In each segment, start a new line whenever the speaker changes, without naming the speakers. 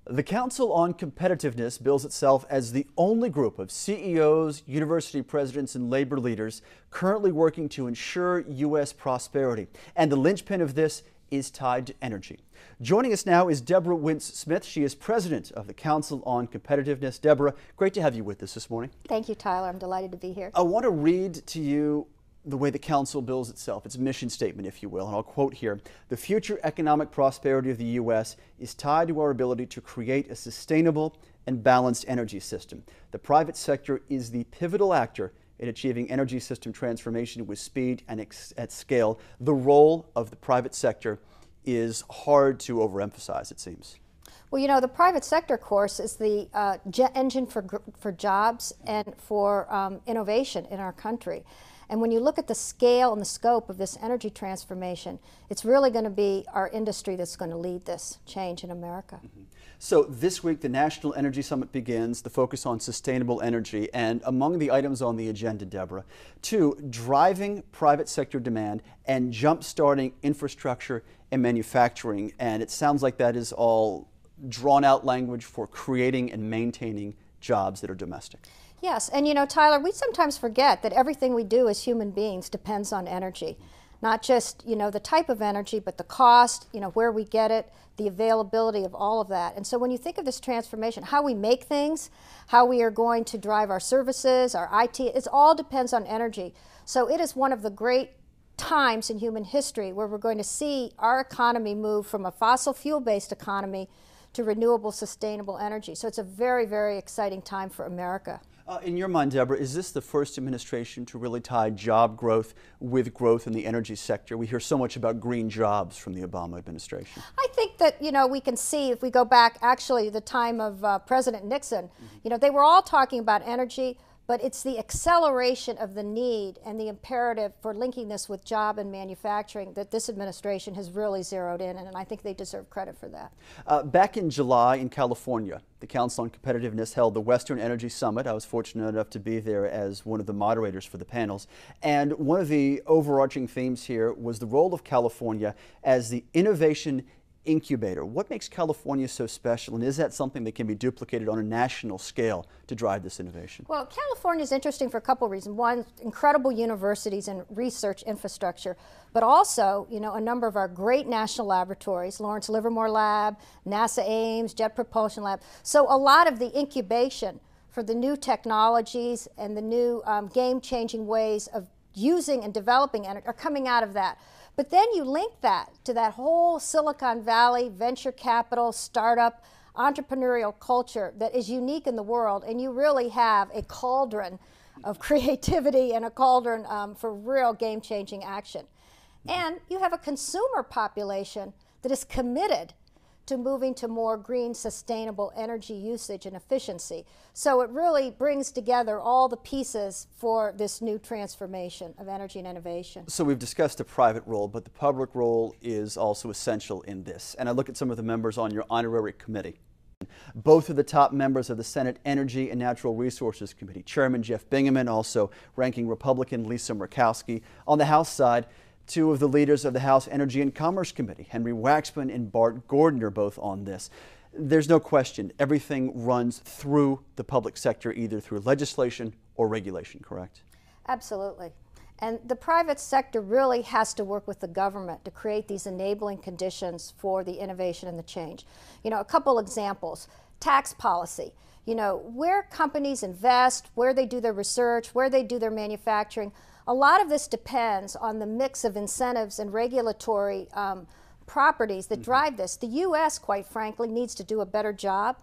The Council on Competitiveness bills itself as the only group of CEOs, university presidents, and labor leaders currently working to ensure U.S. prosperity. And the linchpin of this is tied to energy. Joining us now is Deborah Wince-Smith. She is president of the Council on Competitiveness. Deborah, great to have you with us this morning.
Thank you, Tyler. I'm delighted to be here.
I want to read to you the way the Council bills itself, its mission statement, if you will, and I'll quote here: "The future economic prosperity of the U.S. is tied to our ability to create a sustainable and balanced energy system. The private sector is the pivotal actor in achieving energy system transformation with speed and at scale." The role of the private sector is hard to overemphasize, it seems.
Well, you know, the private sector, of course, is the engine for jobs and for innovation in our country. And when you look at the scale and the scope of this energy transformation, it's really going to be our industry that's going to lead this change in America.
So this week, the National Energy Summit begins, the focus on sustainable energy. And among the items on the agenda, Deborah, 2, driving private sector demand and jump-starting infrastructure and manufacturing. And it sounds like that is all drawn-out language for creating and maintaining jobs that are domestic.
Yes, and you know, Tyler, we sometimes forget that everything we do as human beings depends on energy. Not just, you know, the type of energy, but the cost, you know, where we get it, the availability of all of that. And so when you think of this transformation, how we make things, how we are going to drive our services, our IT, it all depends on energy. So it is one of the great times in human history where we're going to see our economy move from a fossil fuel-based economy to renewable, sustainable energy. So it's a very, very exciting time for America.
In your mind, Deborah, is this the first administration to really tie job growth with growth in the energy sector? We hear so much about green jobs from the Obama administration.
I think that, you know, we can see if we go back actually the time of President Nixon, you know, they were all talking about energy, but it's the acceleration of the need and the imperative for linking this with job and manufacturing that this administration has really zeroed in, and I think they deserve credit for that.
Back in July in California, the Council on Competitiveness held the Western Energy Summit. I was fortunate enough to be there as one of the moderators for the panels. And one of the overarching themes here was the role of California as the innovation incubator. What makes California so special, and is that something that can be duplicated on a national scale to drive this innovation?
Well, California is interesting for a couple of reasons. One, incredible universities and research infrastructure, but also, you know, a number of our great national laboratories, Lawrence Livermore Lab, NASA Ames, Jet Propulsion Lab. So a lot of the incubation for the new technologies and the new game-changing ways of using and developing energy are coming out of that. But then you link that to that whole Silicon Valley venture capital, startup, entrepreneurial culture that is unique in the world, and you really have a cauldron of creativity and a cauldron for real game-changing action. And you have a consumer population that is committed to moving to more green, sustainable energy usage and efficiency. So it really brings together all the pieces for this new transformation of energy and innovation.
So we've discussed the private role, but the public role is also essential in this. And I look at some of the members on your honorary committee. Both of the top members of the Senate Energy and Natural Resources Committee, Chairman Jeff Bingaman, also Ranking Republican Lisa Murkowski. On the House side, 2 of the leaders of the House Energy and Commerce Committee, Henry Waxman and Bart Gordon, are both on this. There's no question, everything runs through the public sector, either through legislation or regulation, correct?
Absolutely. And the private sector really has to work with the government to create these enabling conditions for the innovation and the change. You know, a couple examples. Tax policy. You know, where companies invest, where they do their research, where they do their manufacturing. A lot of this depends on the mix of incentives and regulatory properties that drive this. The U.S., quite frankly, needs to do a better job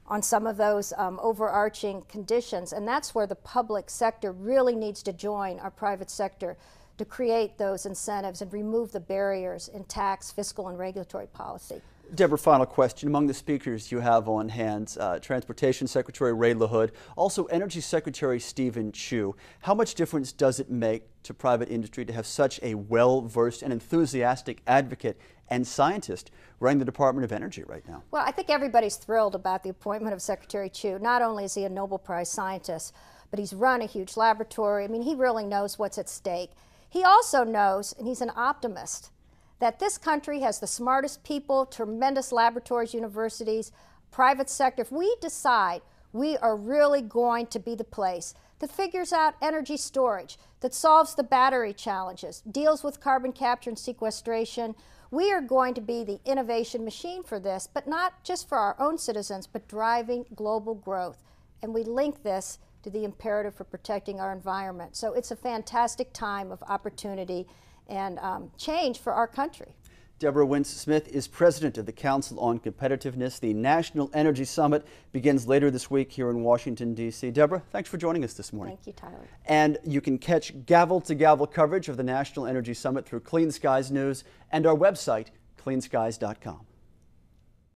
on some of those overarching conditions, and that's where the public sector really needs to join our private sector to create those incentives and remove the barriers in tax, fiscal, and regulatory policy.
Deborah, final question. Among the speakers you have on hand, Transportation Secretary Ray LaHood, also Energy Secretary Stephen Chu. How much difference does it make to private industry to have such a well-versed and enthusiastic advocate and scientist running the Department of Energy right now?
Well, I think everybody's thrilled about the appointment of Secretary Chu. Not only is he a Nobel Prize scientist, but he's run a huge laboratory. I mean, he really knows what's at stake. He also knows, and he's an optimist, that this country has the smartest people, tremendous laboratories, universities, private sector, if we decide we are really going to be the place that figures out energy storage, that solves the battery challenges, deals with carbon capture and sequestration, we are going to be the innovation machine for this, but not just for our own citizens, but driving global growth. And we link this to the imperative for protecting our environment. So it's a fantastic time of opportunity and change for our country.
Deborah Wince-Smith is president of the Council on Competitiveness. The National Energy Summit begins later this week here in Washington, D.C. Deborah, thanks for joining us this morning.
Thank you, Tyler.
And you can catch gavel-to-gavel coverage of the National Energy Summit through Clean Skies News and our website, cleanskies.com.